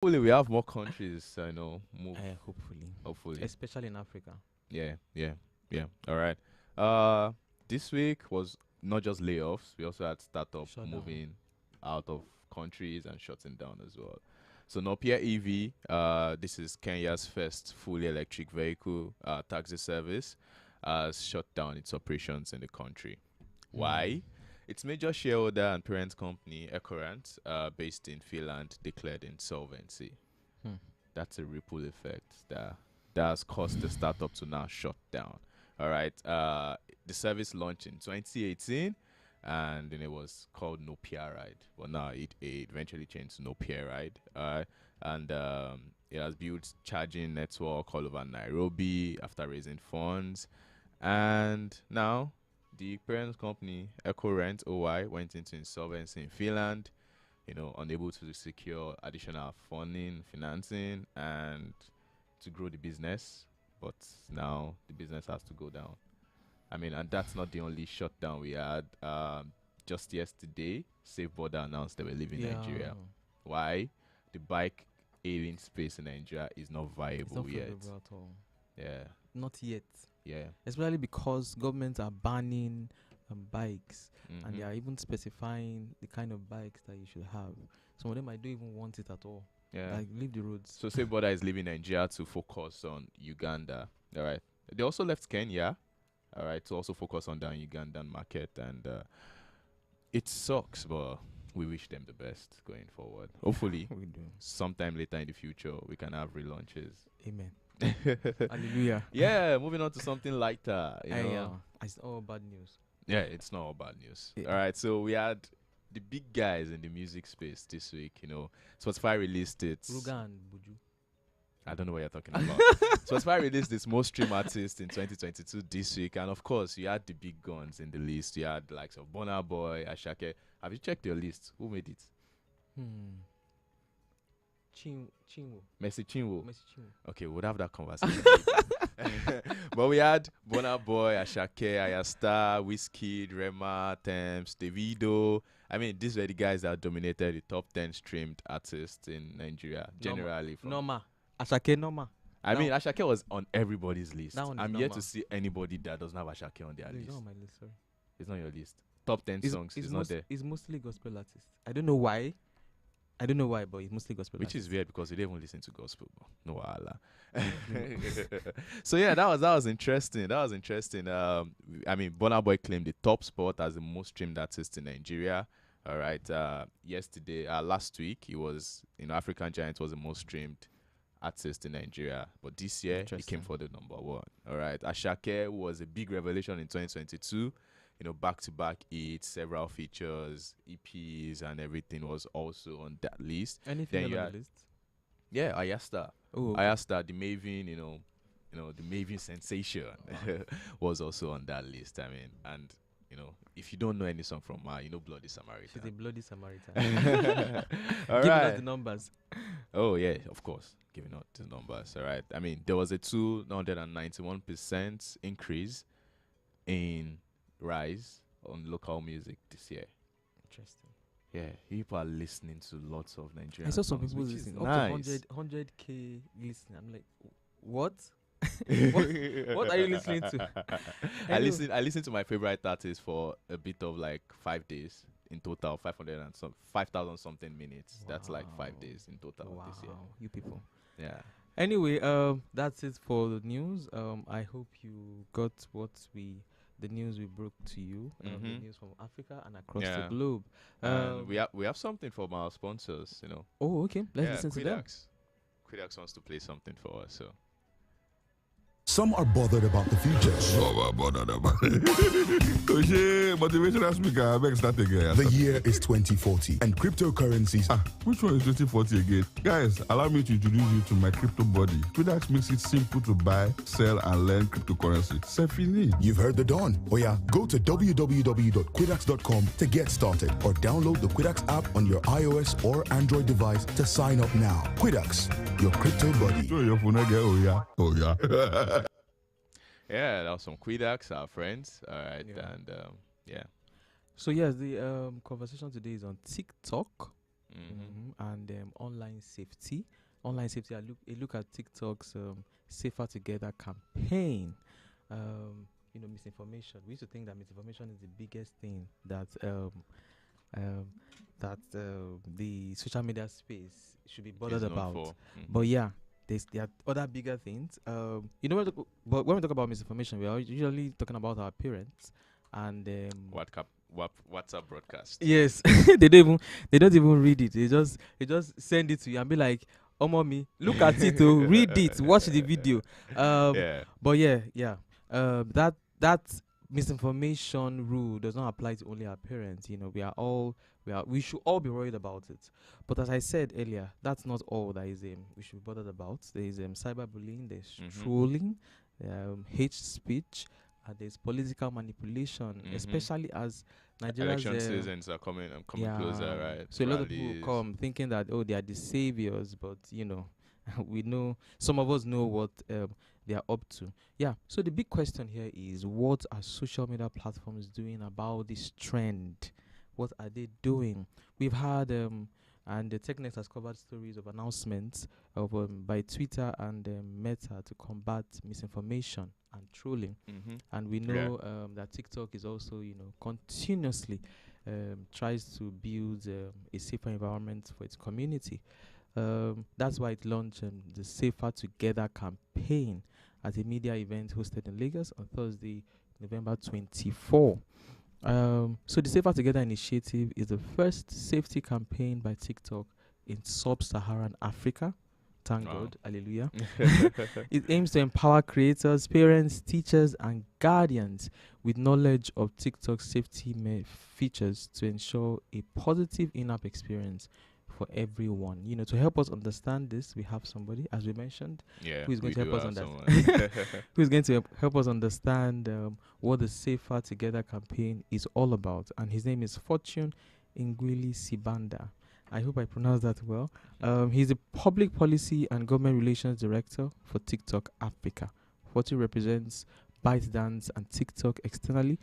hopefully we have more countries, move. Hopefully. Hopefully. Especially in Africa. Yeah, yeah, yeah. All right. This week was not just layoffs. We also had startup Shut down. moving out of countries and shutting down as well. So Nopia EV, this is Kenya's first fully electric vehicle taxi service, has shut down its operations in the country. Why? Its major shareholder and parent company, Ecorant, based in Finland, declared insolvency. That's a ripple effect that has caused the startup to now shut down. All right. The service launched in 2018, and then it was called Nopia Ride. But now it eventually changed to Nopia Ride. And it has built charging network all over Nairobi after raising funds. And now the parent company, EcoRent OY, went into insolvency in Finland, unable to secure additional funding, financing, and to grow the business. But now the business has to go down. I mean, and that's not the only shutdown we had. Just yesterday, Safe Border announced they were leaving Nigeria. Why? The bike hailing space in Nigeria is not viable yet. It's not viable at all. Yeah. Not yet. Yeah. Especially because governments are banning bikes, and they are even specifying the kind of bikes that you should have. Some of them I don't even want it at all. Yeah. Like, leave the roads. So Safe Border is leaving Nigeria to focus on Uganda. All right. They also left Kenya. All right. To also focus on the Ugandan market. And it sucks, but we wish them the best going forward. Hopefully, we do. Sometime later in the future, we can have relaunches. Amen. Hallelujah. Yeah, moving on to something lighter. It's all bad news. Yeah, it's not all bad news. Yeah. All right, so we had the big guys in the music space this week. Spotify released its. Ruga and Buju. I don't know what you're talking about. Spotify released its most streamed artist in 2022 this week, and of course, you had the big guns in the list. You had the likes of Burna Boy, Ashake. Have you checked your list? Who made it? Chinwo. Messi Chinwo. Messi Chinwo. Okay, we'll have that conversation. But we had Burna Boy, Ashake, Ayasta, Wizkid, Rema, Thames, Davido. I mean, these were the guys that dominated the top 10 streamed artists in Nigeria, generally. Norma. Ashake Norma. I mean, Ashake was on everybody's list. I'm yet to see anybody that doesn't have Ashake on their list. It's not on my list, sorry. It's not on your list. Top 10 songs, it's not there. It's mostly gospel artists. I don't know why, but it's mostly gospel Which artists. is weird because we don't even listen to gospel. No Allah. So yeah, that was interesting. I mean, Burna Boy claimed the top spot as the most streamed artist in Nigeria. All right. Last week, he was African Giant was the most streamed artist in Nigeria, but this year he came for the number one. All right. Ashake was a big revelation in 2022. Back-to-back hits, several features, EPs, and everything was also on that list. Anything on the list? Yeah, Ayasta. Oh, okay. Ayasta, the Maven, the Maven sensation was also on that list. I mean, and if you don't know any song from her, Bloody Samaritan. She's a bloody Samaritan. All Giving right. us the numbers. Oh yeah, of course, giving out the numbers. All right. I mean, there was a 291% increase in rise on local music this year. Interesting. Yeah, people are listening to lots of Nigerian I saw some songs, people which listening is up nice. to 100K listening. I'm like, what? what are you listening to? I listened to my favorite artist for a bit of like 5 days in total, 5,000 something minutes. Wow. That's like 5 days in total this year. You people. Yeah. Anyway, that's it for the news. I hope you got the news we broke to you, the news from Africa and across the globe. We have something from our sponsors, Oh, okay. Let's listen to them. Quidax wants to play something for us, so. Some are bothered about the future. Some are bothered about it. Motivational speaker, I beg start again. The year is 2040 and cryptocurrencies. Which one is 2040 again? Guys, allow me to introduce you to my crypto buddy. Quidax makes it simple to buy, sell, and learn cryptocurrency. C'est fini. You've heard the dawn. Oh yeah, go to www.quidax.com to get started or download the Quidax app on your iOS or Android device to sign up now. Quidax, your crypto buddy. Show your phone again. Oh yeah. Yeah, that was some Quidax, our friends. All right, and yeah. So yes, the conversation today is on TikTok. and online safety. Online safety. I look at TikTok's Safer Together campaign. Misinformation. We used to think that misinformation is the biggest thing that um, the social media space should be bothered about. But yeah, there are other bigger things. But when we talk about misinformation, we are usually talking about our parents and WhatsApp broadcast. Yes, they don't even read it. They just send it to you and be like, "Oh, mommy, look at it, oh, read it, watch the video." But that misinformation rule does not apply to only our parents. We should all be worried about it. But as I said earlier, that's not all that is we should be bothered about. There is cyberbullying, there's trolling, hate speech, and there's political manipulation, especially as Nigeria's election seasons are coming closer, right? So a lot of people come thinking that they are the saviors, but we know, some of us know what they are up to. Yeah. So the big question here is, what are social media platforms doing about this trend? What are they doing? We've had and the Technext has covered stories of announcements of by Twitter and Meta to combat misinformation and trolling. And we know that TikTok is also, continuously tries to build a safer environment for its community. That's why it launched the Safer Together campaign at a media event hosted in Lagos on Thursday, November 24. So the Safer Together initiative is the first safety campaign by TikTok in sub-Saharan Africa. Thank God, hallelujah. It aims to empower creators, parents, teachers, and guardians with knowledge of TikTok safety features to ensure a positive in-app experience for everyone. To help us understand this, we have somebody, as we mentioned, who is going to help us understand. Who is going to help us understand what the Safer Together campaign is all about, and his name is Fortune Ingwili Sibanda. I hope I pronounced that well. He's the Public Policy and Government Relations Director for TikTok Africa. Fortune represents ByteDance and TikTok externally,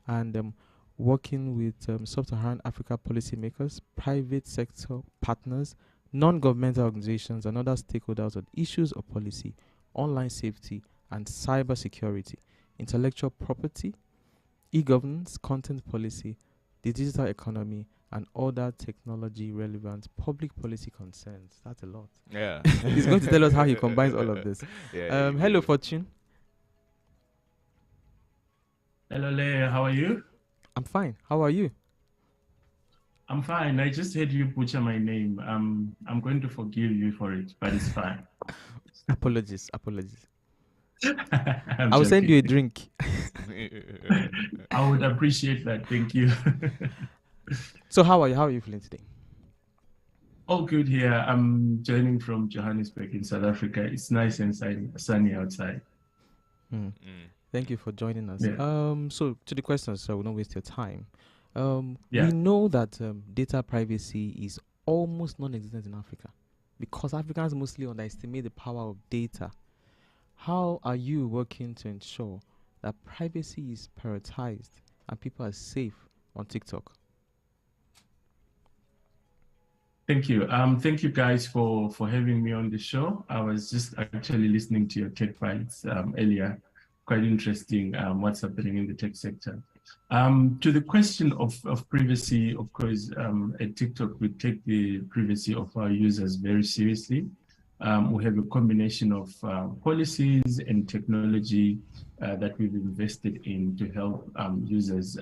and working with sub-Saharan Africa policymakers, private sector partners, non-governmental organizations, and other stakeholders on issues of policy, online safety, and cyber security, intellectual property, e-governance, content policy, the digital economy, and other technology-relevant public policy concerns. That's a lot. Yeah. He's going to tell us how he combines all of this. Hello, Fortune. Hello, Leah. How are you? I'm fine. How are you? I'm fine. I just heard you butcher my name. I'm going to forgive you for it, but it's fine. Apologies. I'll send you a drink. I would appreciate that. Thank you. So how are you? How are you feeling today? All good here. I'm joining from Johannesburg in South Africa. It's nice and sunny outside. Thank you for joining us. Yeah. So to the questions, so I will not waste your time. We know that data privacy is almost non-existent in Africa because Africans mostly underestimate the power of data. How are you working to ensure that privacy is prioritized and people are safe on TikTok? Thank you. Thank you guys for having me on the show. I was just actually listening to your Tech Bytes earlier. Quite interesting what's happening in the tech sector. To the question of privacy, of course, at TikTok, we take the privacy of our users very seriously. We have a combination of policies and technology that we've invested in to help users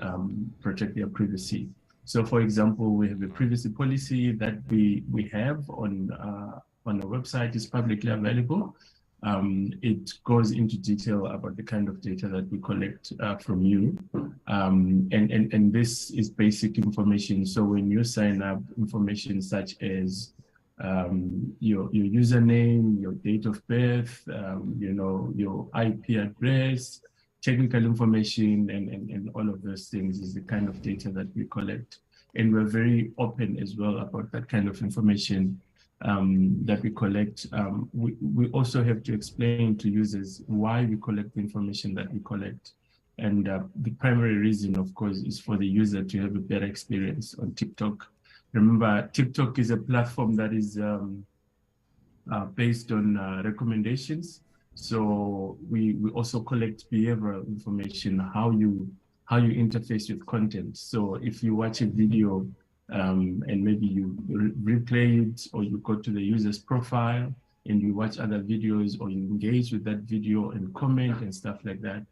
protect their privacy. So, for example, we have a privacy policy that we have on our website. Is publicly available. It goes into detail about the kind of data that we collect from you. And this is basic information. So when you sign up, information such as your username, your date of birth, your IP address, technical information, and all of those things is the kind of data that we collect. And we're very open as well about that kind of information that we collect. We also have to explain to users why we collect the information that we collect. And the primary reason, of course, is for the user to have a better experience on TikTok. Remember, TikTok is a platform that is based on recommendations. So we also collect behavioral information, how you interface with content. So if you watch a video and maybe you replay it, or you go to the user's profile and you watch other videos, or you engage with that video and comment and stuff like that.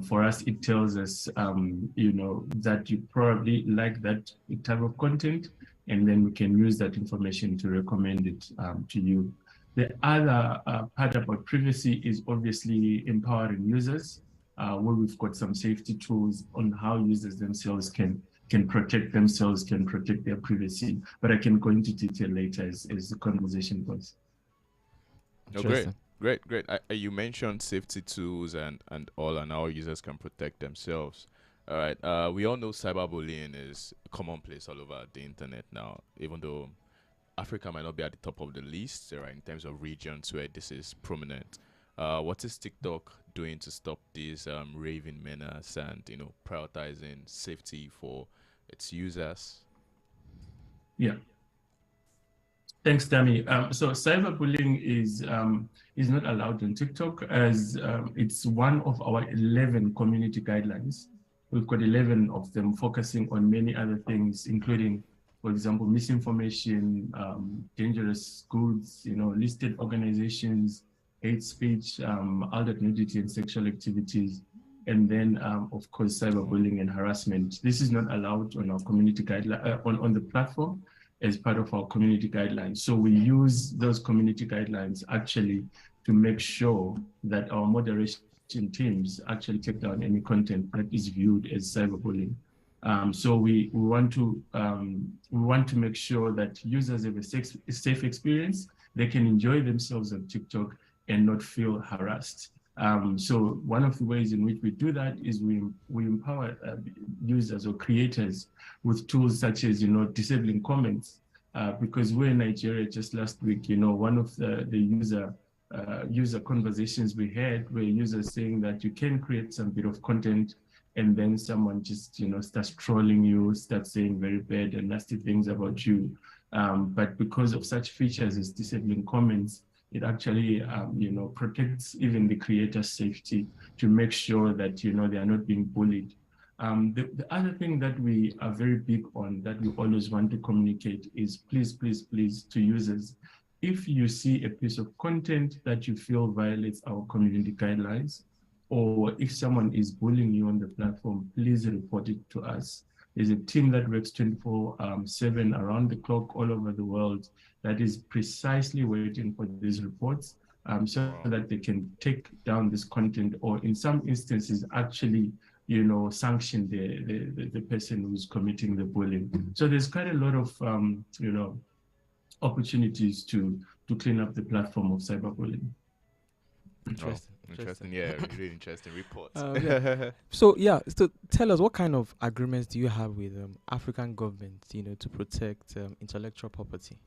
For us, it tells us, that you probably like that type of content, and then we can use that information to recommend it to you. The other part about privacy is obviously empowering users, where we've got some safety tools on how users themselves can protect themselves, can protect their privacy. But I can go into detail later as the conversation goes. Oh, great. You mentioned safety tools and all, and how users can protect themselves. All right. We all know cyberbullying is commonplace all over the internet now, even though Africa might not be at the top of the list, right, in terms of regions where this is prominent. What is TikTok doing to stop these raving menace and prioritizing safety for its users? Yeah. Thanks, Dami. So cyberbullying is not allowed on TikTok, as it's one of our 11 community guidelines. We've got 11 of them focusing on many other things, including, for example, misinformation, dangerous goods, listed organizations, hate speech, adult nudity and sexual activities, and then, of course, cyberbullying and harassment. This is not allowed on our community guideline, on the platform, as part of our community guidelines. So we use those community guidelines actually to make sure that our moderation teams actually take down any content that is viewed as cyberbullying. So we want to make sure that users have a safe experience. They can enjoy themselves on TikTok and not feel harassed. So one of the ways in which we do that is we empower users or creators with tools such as disabling comments, because we're in Nigeria just last week. One of the user conversations we had were users saying that you can create some bit of content and then someone just starts trolling you, starts saying very bad and nasty things about you. But because of such features as disabling comments, it actually, protects even the creator's safety to make sure that, they are not being bullied. The other thing that we are very big on, that we always want to communicate, is please, please, please, to users, if you see a piece of content that you feel violates our community guidelines, or if someone is bullying you on the platform, please report it to us. There's a team that works 24/7 around the clock all over the world that is precisely waiting for these reports, so that they can take down this content, or in some instances actually, sanction the person who's committing the bullying. So there's quite a lot of opportunities to clean up the platform of cyberbullying. Interesting. Yeah, really interesting reports. So tell us, what kind of agreements do you have with African governments, to protect intellectual property?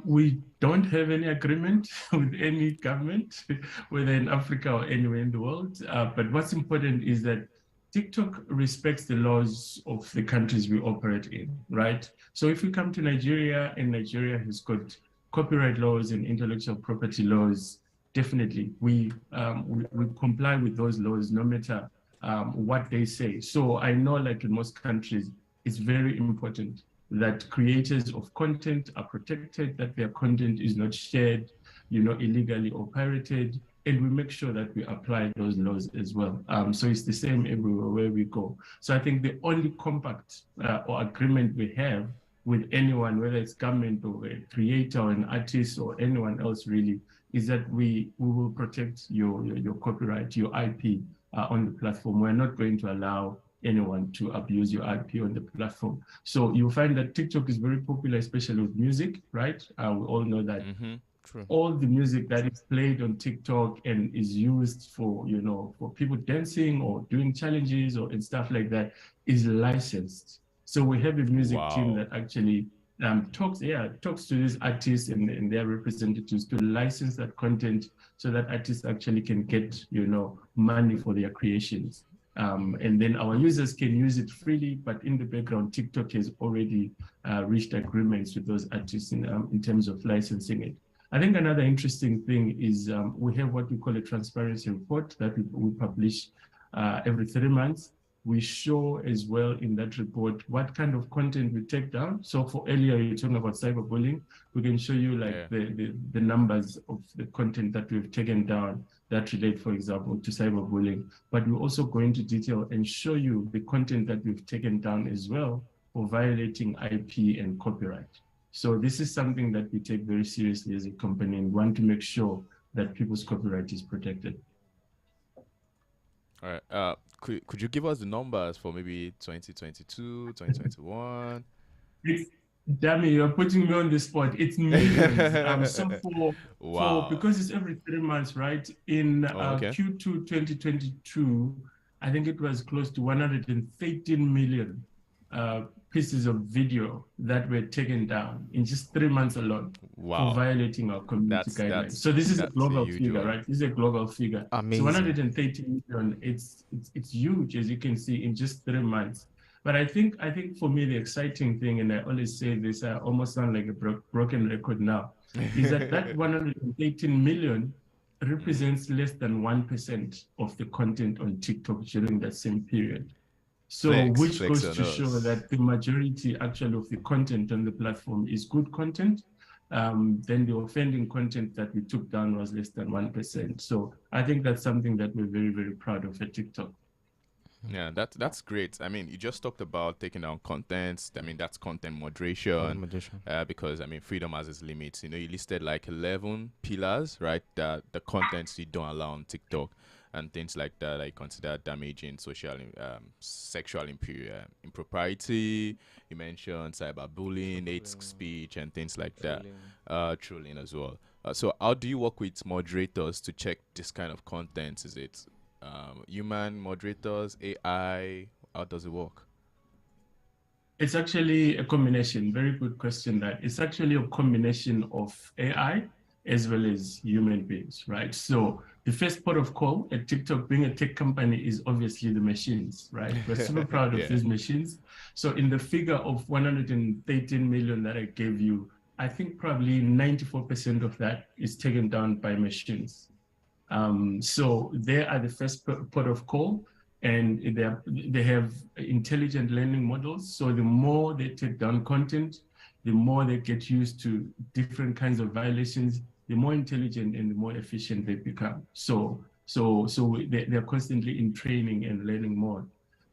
We don't have any agreement with any government, whether in Africa or anywhere in the world. But what's important is that TikTok respects the laws of the countries we operate in, right? So if we come to Nigeria, and Nigeria has got copyright laws and intellectual property laws, definitely we comply with those laws no matter what they say. So I know, like in most countries, it's very important that creators of content are protected, that their content is not shared, illegally or pirated, and we make sure that we apply those laws as well. So it's the same everywhere where we go. So I think the only compact or agreement we have with anyone, whether it's government or a creator or an artist or anyone else really, is that we will protect your copyright, your IP on the platform. We're not going to allow anyone to abuse your IP on the platform. So you'll find that TikTok is very popular, especially with music, right? We all know that. True. All the music that is played on TikTok and is used for, for people dancing or doing challenges and stuff like that is licensed. So we have a music team that actually talks to these artists and their representatives to license that content, so that artists actually can get, money for their creations. And then our users can use it freely, but in the background, TikTok has already reached agreements with those artists in terms of licensing it. I think another interesting thing is we have what we call a transparency report that we publish every 3 months. We show as well in that report what kind of content we take down. So for earlier, you're talking about cyberbullying. We can show you like the numbers of the content that we've taken down that relate, for example, to cyberbullying. But we also go into detail and show you the content that we've taken down as well for violating IP and copyright. So this is something that we take very seriously as a company and want to make sure that people's copyright is protected. All right. Could you give us the numbers for maybe 2022, 2021? Damn, you're putting me on the spot. It's millions. So because it's every 3 months, right? In Q2 2022, I think it was close to 113 million pieces of video that were taken down in just 3 months alone for violating our community guidelines. So this is a global figure, right? This is a global figure. Amazing. So 130 million, it's huge, as you can see, in just 3 months. But I think for me, the exciting thing, and I always say this, I almost sound like a broken record now, is that 118 million represents less than 1% of the content on TikTok during that same period. So which goes to show that the majority actually of the content on the platform is good content. Then the offending content that we took down was less than 1%. So I think that's something that we're very, very proud of at TikTok. Yeah, that's great. I mean, you just talked about taking down contents. I mean, that's content moderation. Because I mean, freedom has its limits. You know, you listed like 11 pillars, right? The contents you don't allow on TikTok and things like that. I consider damaging social, sexual impropriety. You mentioned cyberbullying, hate speech, and things like that. Trolling as well. So, how do you work with moderators to check this kind of content? Is it human moderators, AI? How does it work? It's actually a combination. Very good question. That it's actually a combination of AI as well as human beings, right? So the first port of call at TikTok, being a tech company, is obviously the machines, right? We're super proud of these machines. So in the figure of 113 million that I gave you, I think probably 94% of that is taken down by machines. So they are the first port of call, and they have intelligent learning models. So the more they take down content, the more they get used to different kinds of violations, the more intelligent and the more efficient they become. So they're constantly in training and learning mode.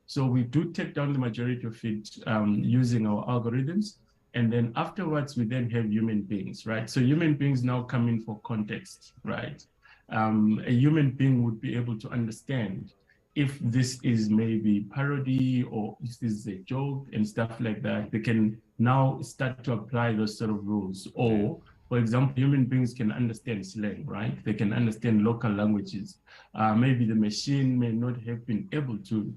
So we do take down the majority of it using our algorithms. And then afterwards, we then have human beings, right? So human beings now come in for context, right? A human being would be able to understand if this is maybe parody or if this is a joke and stuff like that. They can now start to apply those sort of rules. Or, for example, human beings can understand slang, right? They can understand local languages. Maybe the machine may not have been able to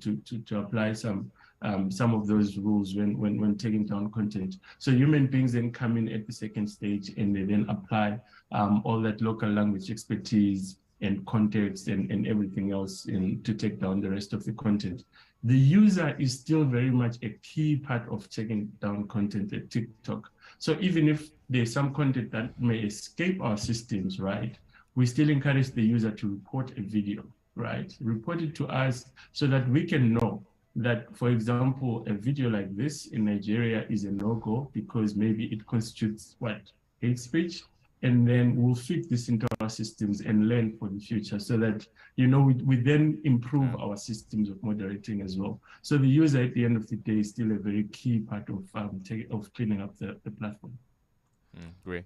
apply some of those rules when taking down content. So human beings then come in at the second stage, and they then apply all that local language expertise and context and everything else to take down the rest of the content. The user is still very much a key part of taking down content at TikTok. So even if there's some content that may escape our systems, right, we still encourage the user to report a video, right? Report it to us so that we can know that, for example, a video like this in Nigeria is a no-go because maybe it constitutes hate speech, and then we'll fit this into our systems and learn for the future so that, we then improve our systems of moderating as well. So the user at the end of the day is still a very key part of cleaning up the platform. Great.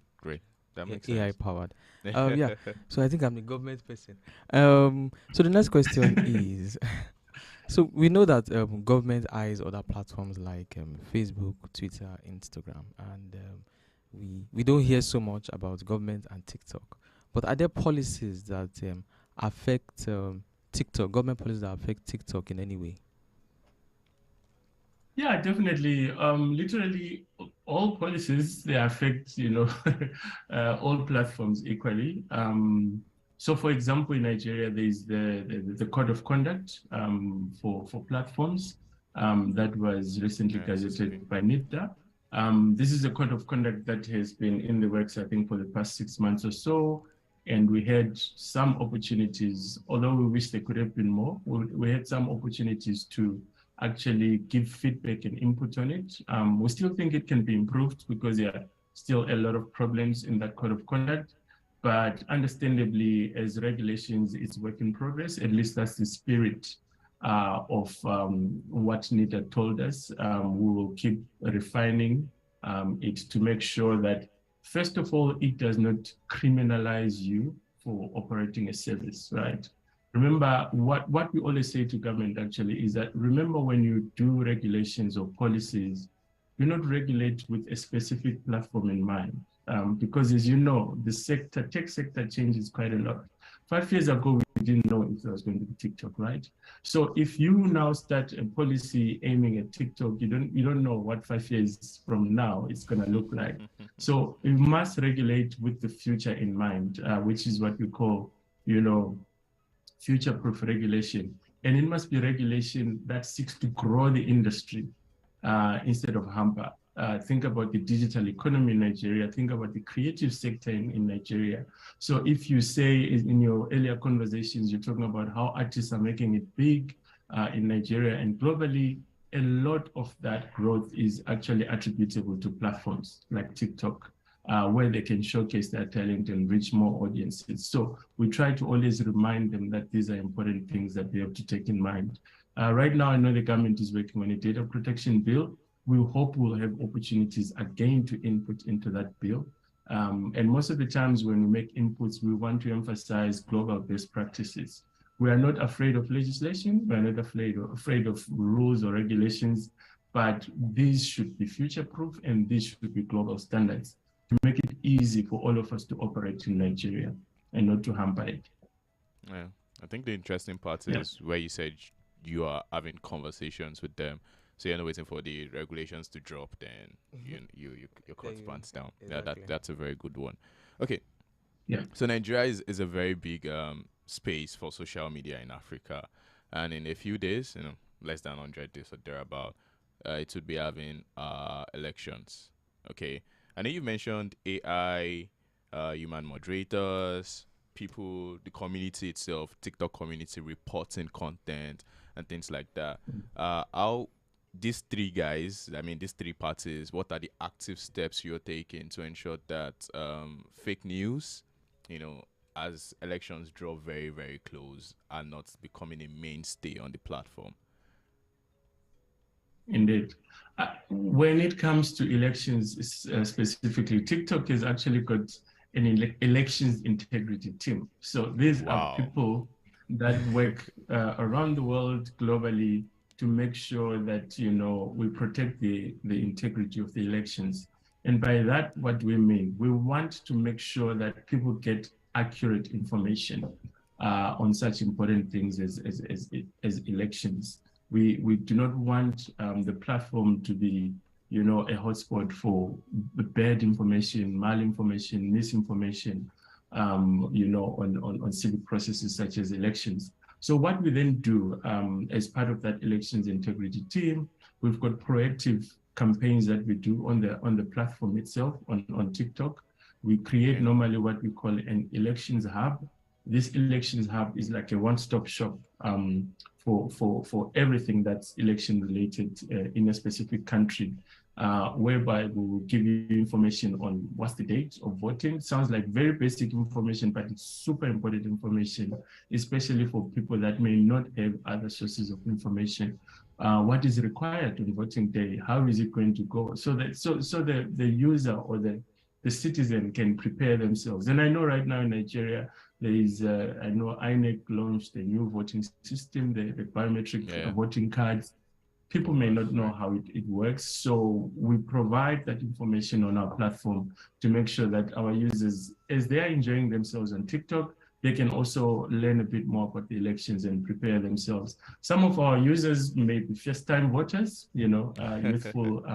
That makes AI sense. powered. Yeah. So I think I'm the government person. So the next question is, so we know that government eyes other platforms like Facebook, Twitter, Instagram, and we don't hear so much about government and TikTok. But are there policies that affect TikTok, government policies that affect TikTok in any way? Yeah, definitely. Literally, all policies, they affect, all platforms equally. So, for example, in Nigeria, there is the code of conduct for platforms that was recently gazetted by NIFTA. This is a code of conduct that has been in the works, I think, for the past 6 months or so. And we had some opportunities, although we wish there could have been more, we had some opportunities to actually give feedback and input on it. We still think it can be improved because there are still a lot of problems in that code of conduct. But understandably, as regulations, it's work in progress. At least that's the spirit of what NITA told us. We will keep refining it to make sure that, first of all, it does not criminalize you for operating a service, right? Remember, what we always say to government actually is that, remember, when you do regulations or policies, do not regulate with a specific platform in mind. Because as you know, the tech sector changes quite a lot. 5 years ago, we didn't know if there was going to be TikTok, right? So if you now start a policy aiming at TikTok, you don't know what 5 years from now it's going to look like. So you must regulate with the future in mind, which is what we call, future-proof regulation. And it must be regulation that seeks to grow the industry instead of hamper. Think about the digital economy in Nigeria, think about the creative sector in Nigeria. So if you say in your earlier conversations, you're talking about how artists are making it big in Nigeria and globally, a lot of that growth is actually attributable to platforms like TikTok, where they can showcase their talent and reach more audiences. So we try to always remind them that these are important things that they have to take in mind. Right now, I know the government is working on a data protection bill. We hope we'll have opportunities again to input into that bill. And most of the times when we make inputs, we want to emphasize global best practices. We are not afraid of legislation. We are not afraid of rules or regulations, but these should be future-proof and these should be global standards to make it easy for all of us to operate in Nigeria and not to hamper it. Yeah, I think the interesting part is where you said you are having conversations with them. So you're not waiting for the regulations to drop, then your cut pants down. Exactly. Yeah, that's a very good one. Okay. Yeah. So Nigeria is a very big space for social media in Africa, and in a few days, less than 100 days or thereabout, it would be having elections. Okay. I know you mentioned AI, human moderators, people, the community itself, TikTok community reporting content and things like that. How these three parties, what are the active steps you're taking to ensure that fake news, as elections draw very, very close, are not becoming a mainstay on the platform? Indeed. When it comes to elections specifically, TikTok has actually got an elections integrity team. So these are people that work around the world globally to make sure that, we protect the integrity of the elections. And by that, what do we mean? We want to make sure that people get accurate information on such important things as elections. We do not want the platform to be, a hotspot for bad information, malinformation, misinformation, on civic processes such as elections. So what we then do as part of that elections integrity team, we've got proactive campaigns that we do on the platform itself, on TikTok. We create normally what we call an elections hub. This elections hub is like a one-stop shop for everything that's election related in a specific country, whereby we will give you information on what's the date of voting. Sounds like very basic information, but it's super important information, especially for people that may not have other sources of information. What is required on voting day? How is it going to go? So that the user or the citizen can prepare themselves. And I know right now in Nigeria, there is, I know INEC launched a new voting system, the biometric voting cards. People may not know how it works. So we provide that information on our platform to make sure that our users, as they are enjoying themselves on TikTok, they can also learn a bit more about the elections and prepare themselves. Some of our users may be first-time voters, youthful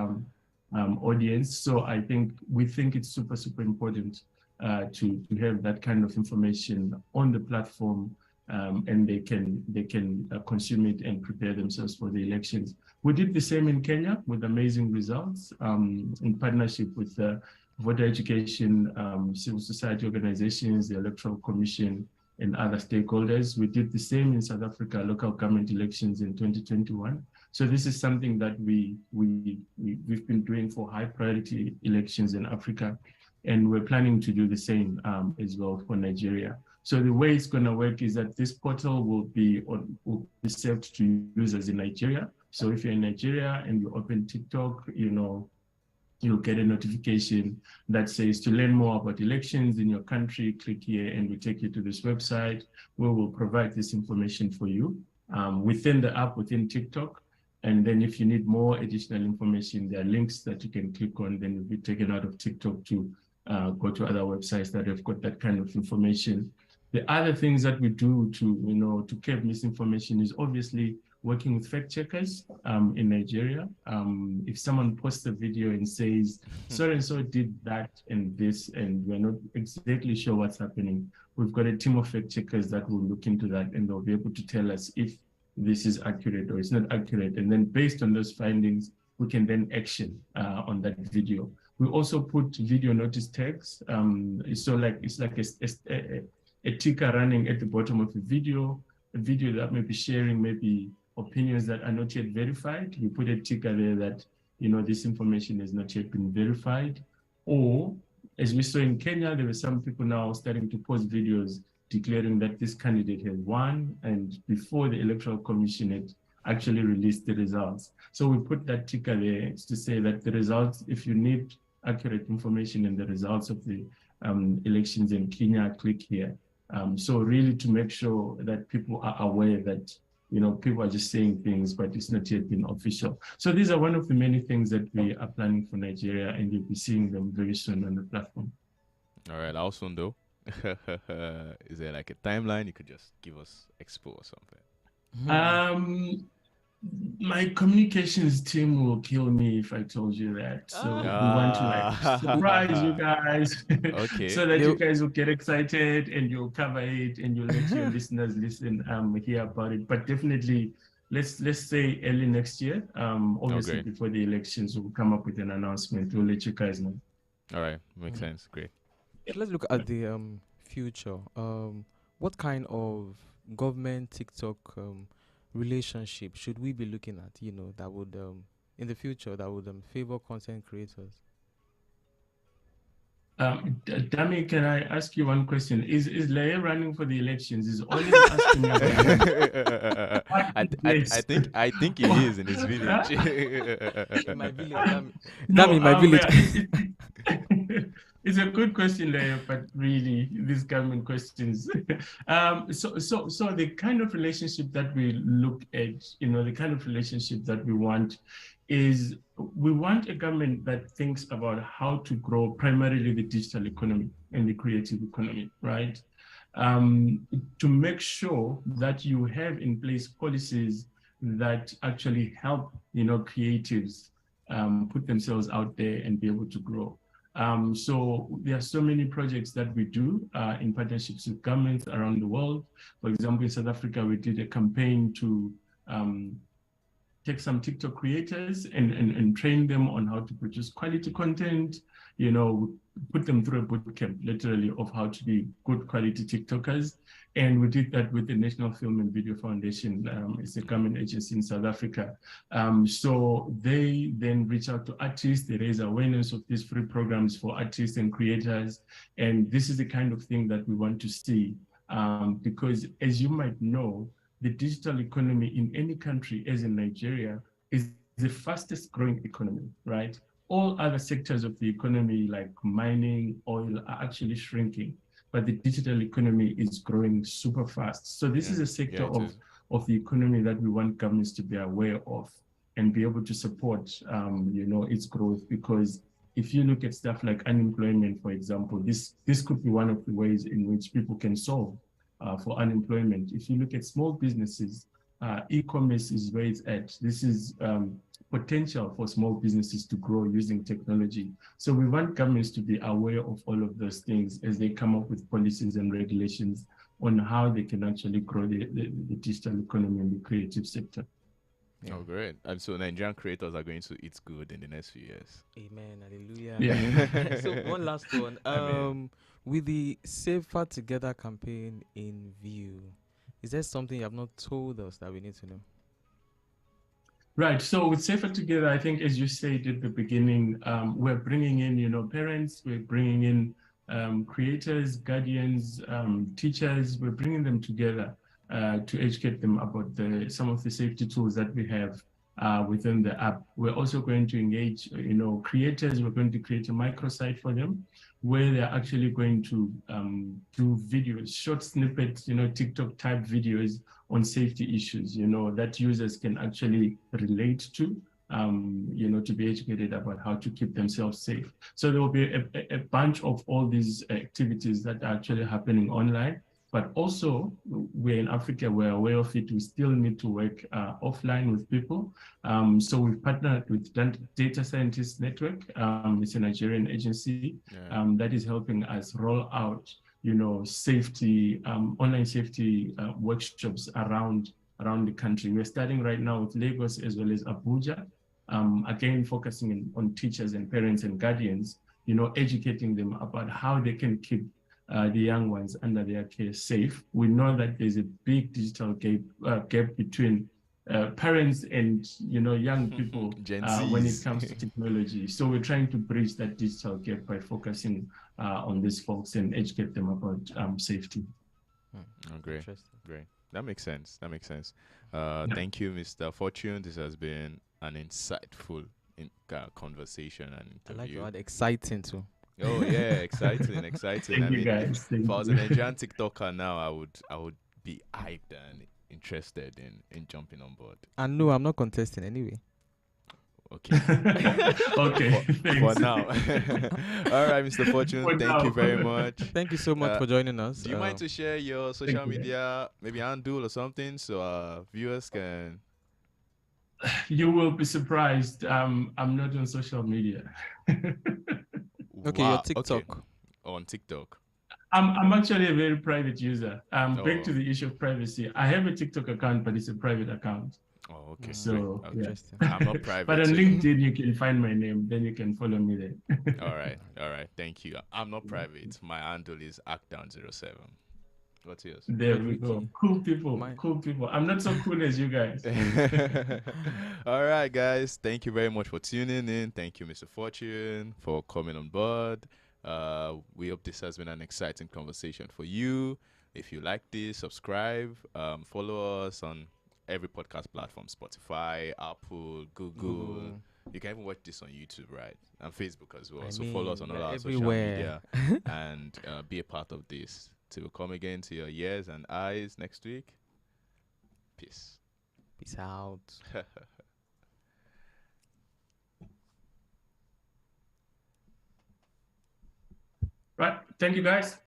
audience. So I think we think it's super, super important to have that kind of information on the platform, and they can consume it and prepare themselves for the elections. We did the same in Kenya with amazing results in partnership with voter education, civil society organizations, the Electoral Commission, and other stakeholders. We did the same in South Africa, local government elections in 2021. So this is something that we've been doing for high priority elections in Africa, and we're planning to do the same as well for Nigeria. So the way it's going to work is that this portal will be served to users in Nigeria. So if you're in Nigeria and you open TikTok, you'll get a notification that says to learn more about elections in your country, click here and we take you to this website where we'll provide this information for you within the app, within TikTok. And then if you need more additional information, there are links that you can click on, then you'll be taken out of TikTok to go to other websites that have got that kind of information. The other things that we do to curb misinformation is obviously working with fact checkers in Nigeria. If someone posts a video and says, so-and-so did that and this, and we're not exactly sure what's happening, we've got a team of fact checkers that will look into that, and they'll be able to tell us if this is accurate or it's not accurate. And then based on those findings, we can then action on that video. We also put video notice tags. It's like a ticker running at the bottom of a video that may be sharing maybe opinions that are not yet verified. We put a ticker there that, this information has not yet been verified. Or as we saw in Kenya, there were some people now starting to post videos declaring that this candidate has won, and before the Electoral Commission had actually released the results. So we put that ticker there to say that the results, if you need accurate information in the results of the elections in Kenya, click here. So really to make sure that people are aware that, people are just saying things, but it's not yet been official. So these are one of the many things that we are planning for Nigeria, and you'll be seeing them very soon on the platform. All right, how soon though? Is there like a timeline you could just give us expo or something? My communications team will kill me if I told you that. So we want to surprise you guys, okay. so that you guys will get excited and you'll cover it and you'll let your listeners listen, hear about it. But definitely, let's say early next year. Obviously before the elections, we'll come up with an announcement. We'll let you guys know. All right, makes sense. Great. Let's look at the future. What kind of government TikTok relationship should we be looking at, that would in the future that would favor content creators? Dami, can I ask you one question? Is Laye running for the elections? Is always asking me I think he is in his village. In my village. Dami, my village. It's a good question, Laye, but really, these government questions. So the kind of relationship that we look at, the kind of relationship that we want is we want a government that thinks about how to grow primarily the digital economy and the creative economy, right? To make sure that you have in place policies that actually help, creatives put themselves out there and be able to grow. So there are so many projects that we do in partnerships with governments around the world. For example, in South Africa, we did a campaign to take some TikTok creators and train them on how to produce quality content, put them through a boot camp, literally, of how to be good quality TikTokers. And we did that with the National Film and Video Foundation. It's a government agency in South Africa. So they then reach out to artists, they raise awareness of these free programs for artists and creators. And this is the kind of thing that we want to see. Because as you might know, the digital economy in any country, as in Nigeria, is the fastest growing economy, right? All other sectors of the economy, like mining, oil, are actually shrinking, but the digital economy is growing super fast. So this is a sector of the economy that we want governments to be aware of and be able to support, its growth. Because if you look at stuff like unemployment, for example, this could be one of the ways in which people can solve for unemployment. If you look at small businesses, e-commerce is where it's at. This is potential for small businesses to grow using technology. So we want governments to be aware of all of those things as they come up with policies and regulations on how they can actually grow the digital economy and the creative sector. Yeah. Oh, great. And so Nigerian creators are going to eat good in the next few years. Amen. Hallelujah. Yeah. So one last one. Amen. With the Safer Together campaign in view, is there something you have not told us that we need to know? Right. So with Safer Together, I think, as you said at the beginning, we're bringing in, parents, we're bringing in creators, guardians, teachers, we're bringing them together to educate them about some of the safety tools that we have within the app. We're also going to engage, creators. We're going to create a microsite for them where they're actually going to do videos, short snippets, TikTok type videos on safety issues, that users can actually relate to, to be educated about how to keep themselves safe. So there will be a bunch of all these activities that are actually happening online. But also, we're in Africa, we're aware of it. We still need to work offline with people. So we've partnered with Data Scientists Network. It's a Nigerian agency that is helping us roll out, safety, online safety workshops around the country. We're starting right now with Lagos as well as Abuja. Again, focusing on teachers and parents and guardians, educating them about how they can keep the young ones under their care safe. We know that there's a big digital gap between parents and young people when it comes to technology. So we're trying to bridge that digital gap by focusing on these folks and educate them about safety. Oh, great. Great. That makes sense. Thank you, Mr. Fortune. This has been an insightful conversation and interview. I like your word exciting too. Oh yeah, exciting. Thank you, guys. If I was a Nigerian TikToker now, I would be hyped and interested in jumping on board. And no, I'm not contesting anyway. Okay. Okay. For now. All right, Mr. Fortune, thank you very much. Thank you so much for joining us. Do you mind to share your social media, maybe handle or something, so viewers can? You will be surprised. I'm not on social media. Okay, your TikTok. Okay. On TikTok. I'm actually a very private user. Back to the issue of privacy. I have a TikTok account, but it's a private account. Oh, okay. So interesting. I'm not private. But on LinkedIn, you can find my name. Then you can follow me there. All right. Thank you. I'm not private. My handle is actdown07. What's yours? There we go. Cool people. I'm not so cool as you guys. All right, guys. Thank you very much for tuning in. Thank you, Mr. Fortune, for coming on board. We hope this has been an exciting conversation for you. If you like this, subscribe. Follow us on every podcast platform: Spotify, Apple, Google. You can even watch this on YouTube, right? And Facebook as well. So follow us on all our social media and be a part of this. Till we come again to your ears and eyes next week. Peace. Peace out. Right. Thank you, guys.